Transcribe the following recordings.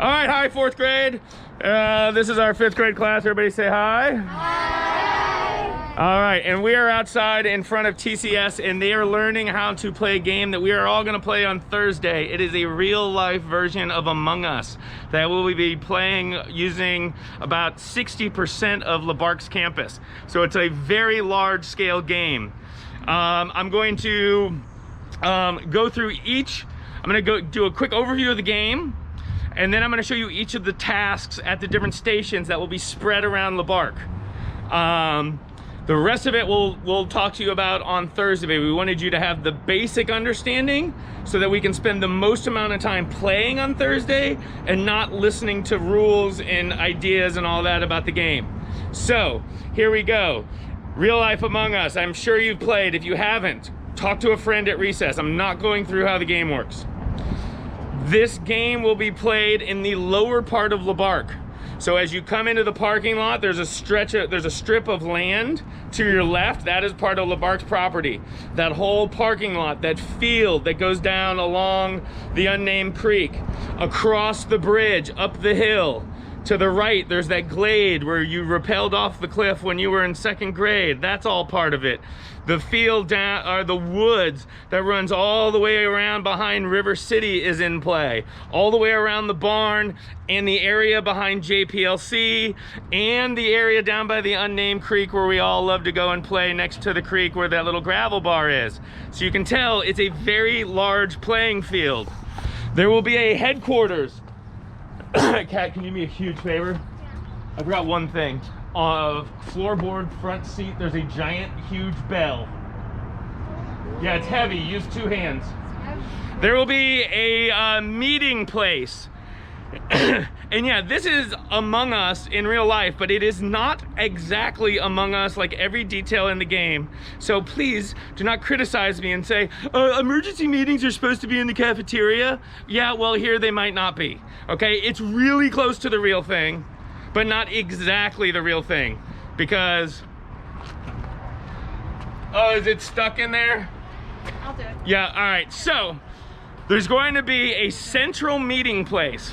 All right, hi, fourth grade. This is our fifth grade class. Everybody say hi. Hi. All right, and we are outside in front of TCS, and they are learning how to play a game that we are all going to play on Thursday. It is a real-life version of Among Us that we will be playing using about 60% of LaBarque's campus. So it's a very large-scale game. I'm going to go through each. I'm going to go do a quick overview of the game, and then I'm going to show you each of the tasks at the different stations that will be spread around LaBarque. The rest of it we'll talk to you about on Thursday. We wanted you to have the basic understanding so that we can spend the most amount of time playing on Thursday and not listening to rules and ideas and all that about the game. So here we go. Real life Among Us. I'm sure you've played. If you haven't, talk to a friend at recess. I'm not going through how the game works. This game will be played in the lower part of LaBarque. So as you come into the parking lot, there's a strip of land to your left. That is part of LaBarque's property. That whole parking lot, that field that goes down along the unnamed creek, across the bridge, up the hill. To the right, there's that glade where you rappelled off the cliff when you were in second grade. That's all part of it. The field down, or the woods that runs all the way around behind River City is in play. All the way around the barn and the area behind JPLC and the area down by the unnamed creek where we all love to go and play next to the creek where that little gravel bar is. So you can tell it's a very large playing field. There will be a headquarters. Kat, can you do me a huge favor? Yeah. I forgot one thing. Floorboard front seat, there's a giant, huge bell. Yeah, it's heavy. Use two hands. There will be a meeting place. And yeah, this is Among Us in real life, but it is not exactly Among Us like every detail in the game. So please do not criticize me and say, emergency meetings are supposed to be in the cafeteria. Yeah, well, here they might not be. Okay, it's really close to the real thing, but not exactly the real thing. Because, oh, is it stuck in there? I'll do it. Yeah, all right, so there's going to be a central meeting place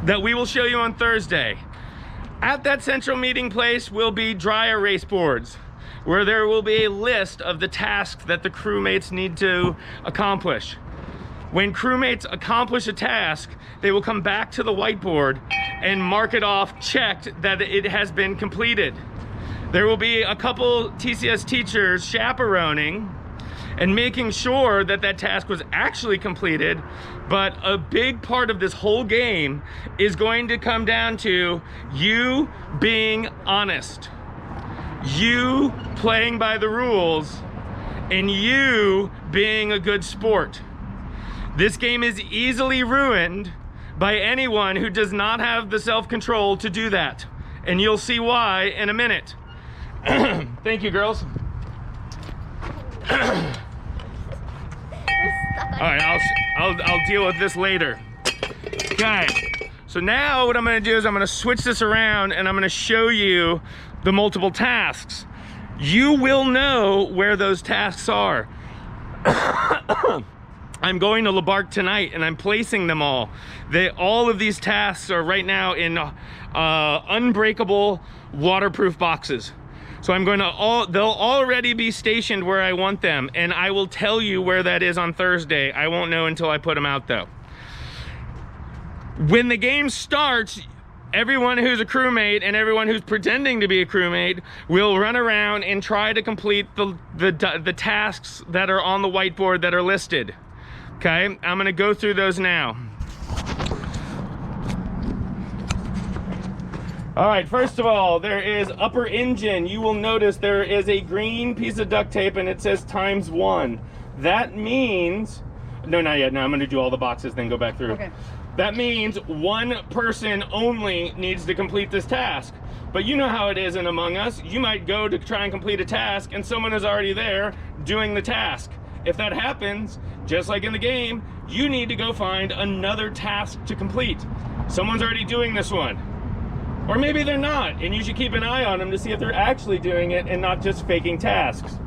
that we will show you on Thursday. At that central meeting place will be dry erase boards where there will be a list of the tasks that the crewmates need to accomplish. When crewmates accomplish a task, they will come back to the whiteboard and mark it off, checked that it has been completed. There will be a couple TCS teachers chaperoning and making sure that that task was actually completed. But a big part of this whole game is going to come down to you being honest, you playing by the rules, and you being a good sport. This game is easily ruined by anyone who does not have the self-control to do that. And you'll see why in a minute. Thank you, girls. All right, I'll deal with this later. Okay, so now what I'm gonna do is I'm gonna switch this around and I'm gonna show you the multiple tasks. You will know where those tasks are. I'm going to LaBarque tonight and I'm placing them all. All of these tasks are right now in unbreakable waterproof boxes. So I'm going to, they'll already be stationed where I want them, and I will tell you where that is on Thursday. I won't know until I put them out though. When the game starts, everyone who's a crewmate and everyone who's pretending to be a crewmate will run around and try to complete the tasks that are on the whiteboard that are listed. Okay, I'm gonna go through those now. All right, first of all, there is upper engine. You will notice there is a green piece of duct tape and it says ×1. That means, no, not yet. No, I'm gonna do all the boxes, then go back through. Okay. That means one person only needs to complete this task. But you know how it is in Among Us. You might go to try and complete a task and someone is already there doing the task. If that happens, just like in the game, you need to go find another task to complete. Someone's already doing this one. Or maybe they're not, and you should keep an eye on them to see if they're actually doing it and not just faking tasks.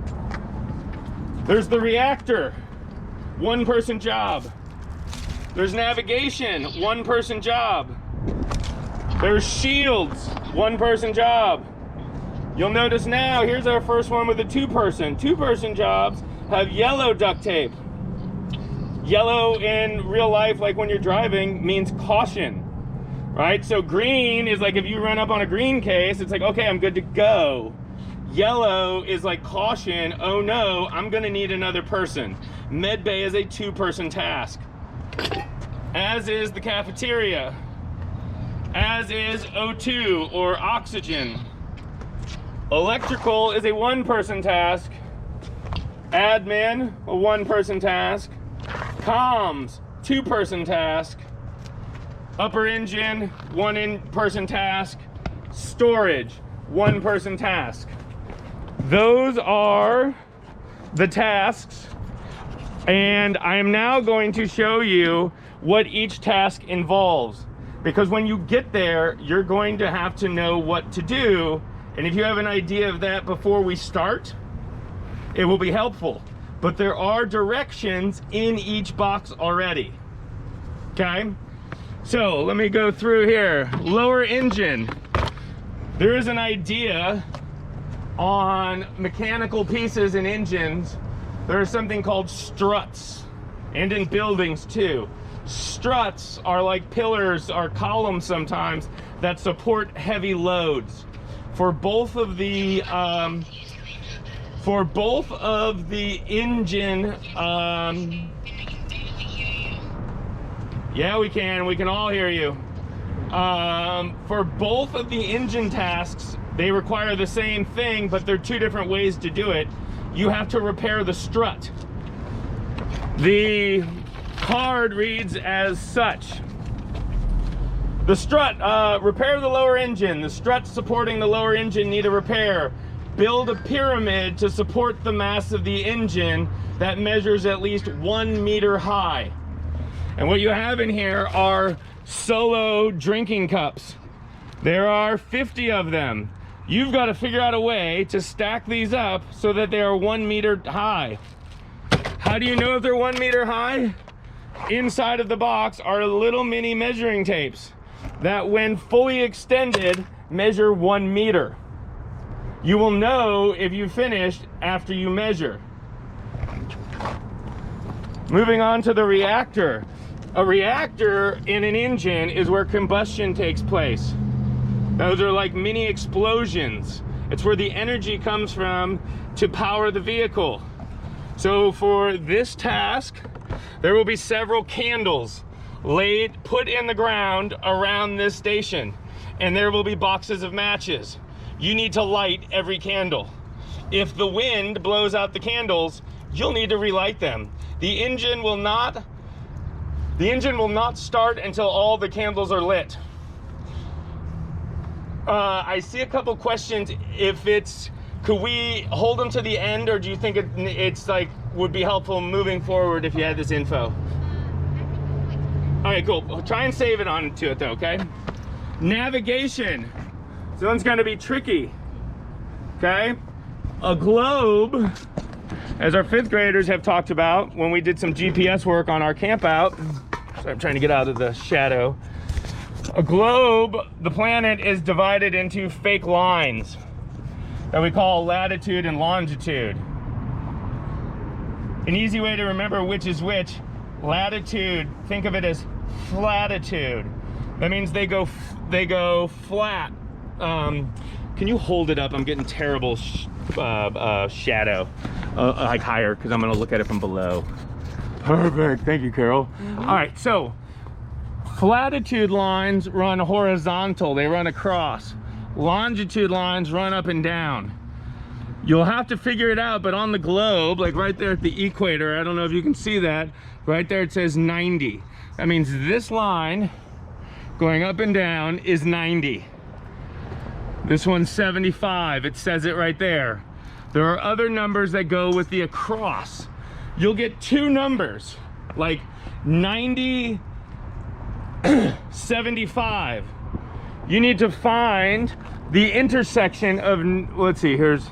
There's the reactor. One person job. There's navigation, one person job. There's shields, one person job. You'll notice now, here's our first one with a two-person. Two-person jobs have yellow duct tape. Yellow in real life, like when you're driving, means caution, right? So green is like if you run up on a green case, it's like, okay, I'm good to go. Yellow is like caution, oh no, I'm gonna need another person. Med bay is a two-person task. As is the cafeteria. As is O2 or oxygen. Electrical is a one-person task. Admin, a one-person task. Comms, two-person task. Upper engine, one-person task. Storage, one-person task. Those are the tasks, and I am now going to show you what each task involves, because when you get there, you're going to have to know what to do, and if you have an idea of that before we start, it will be helpful. But there are directions in each box already, okay? So let me go through here. Lower engine. There is an idea on mechanical pieces and engines. There is something called struts, and in buildings too. Struts are like pillars or columns sometimes that support heavy loads. For both of the engine, yeah, we can all hear you. For both of the engine tasks, they require the same thing, but there are two different ways to do it. You have to repair the strut. The card reads as such. The strut, repair the lower engine. The struts supporting the lower engine need a repair. Build a pyramid to support the mass of the engine that measures at least 1 meter high. And what you have in here are solo drinking cups. There are 50 of them. You've got to figure out a way to stack these up so that they are 1 meter high. How do you know if they're 1 meter high? Inside of the box are little mini measuring tapes that, when fully extended, measure 1 meter. You will know if you finished after you measure. Moving on to the reactor. A reactor in an engine is where combustion takes place. Those are like mini explosions. It's where the energy comes from to power the vehicle. So for this task, there will be several candles put in the ground around this station, and there will be boxes of matches. You need to light every candle. If the wind blows out the candles, you'll need to relight them. The engine will not start until all the candles are lit. I see a couple questions. Could we hold them to the end, or do you think it's like would be helpful moving forward if you had this info? All right, cool. We'll try and save it on to it though, okay? Navigation. This one's gonna be tricky, okay? A globe, as our 5th graders have talked about when we did some GPS work on our camp out. So I'm trying to get out of the shadow. A globe, the planet, is divided into fake lines that we call latitude and longitude. An easy way to remember which is which: latitude, think of it as flatitude. That means they go flat. Can you hold it up? I'm getting terrible shadow. Like higher, because I'm gonna look at it from below. Perfect, thank you, Carol. All right, so flatitude lines run horizontal, they run across. Longitude lines run up and down. You'll have to figure it out, but on the globe, like right there at the equator, I don't know if you can see that, right there it says 90. That means this line going up and down is 90. This one's 75, it says it right there. There are other numbers that go with the across. You'll get 2 numbers, like 90, 75. You need to find the intersection of, let's see, here's,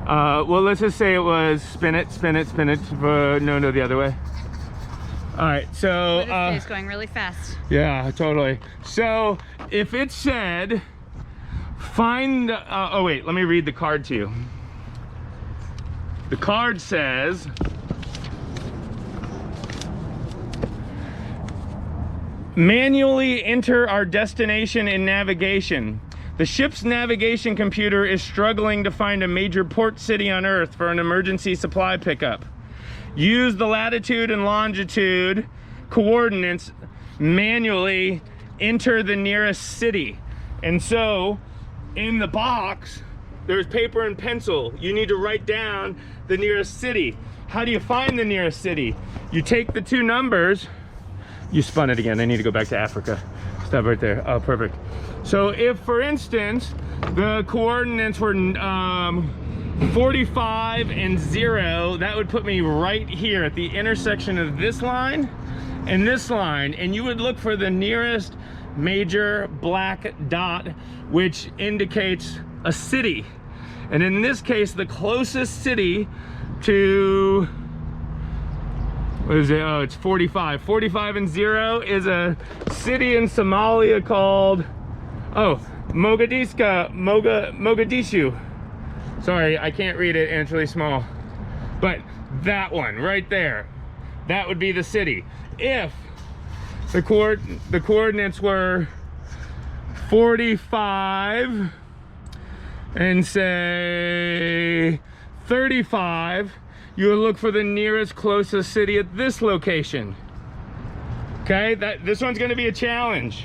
well, let's just say it was spin it, no, the other way. All right, so This day is going really fast. yeah, totally. So if it said find oh wait, let me read the card to you. The card says manually enter our destination in navigation. The ship's navigation computer is struggling to find a major port city on Earth for an emergency supply pickup. Use the latitude and longitude coordinates, manually enter the nearest city. And so in the box, there's paper and pencil. You need to write down the nearest city. How do you find the nearest city? You take the two numbers. You spun it again. I need to go back to Africa. Stop right there. Oh, perfect. So if, for instance, the coordinates were 45 and 0, that would put me right here at the intersection of this line and this line, and you would look for the nearest major black dot, which indicates a city. And in this case, the closest city to, what is it? Oh, it's 45. 45 and 0 is a city in Somalia called, oh, Mogadishu. Sorry, I can't read it and it's really small. But that one right there, that would be the city. If the coordinates were 45 and say 35, you would look for the nearest closest city at this location. Okay, this one's gonna be a challenge.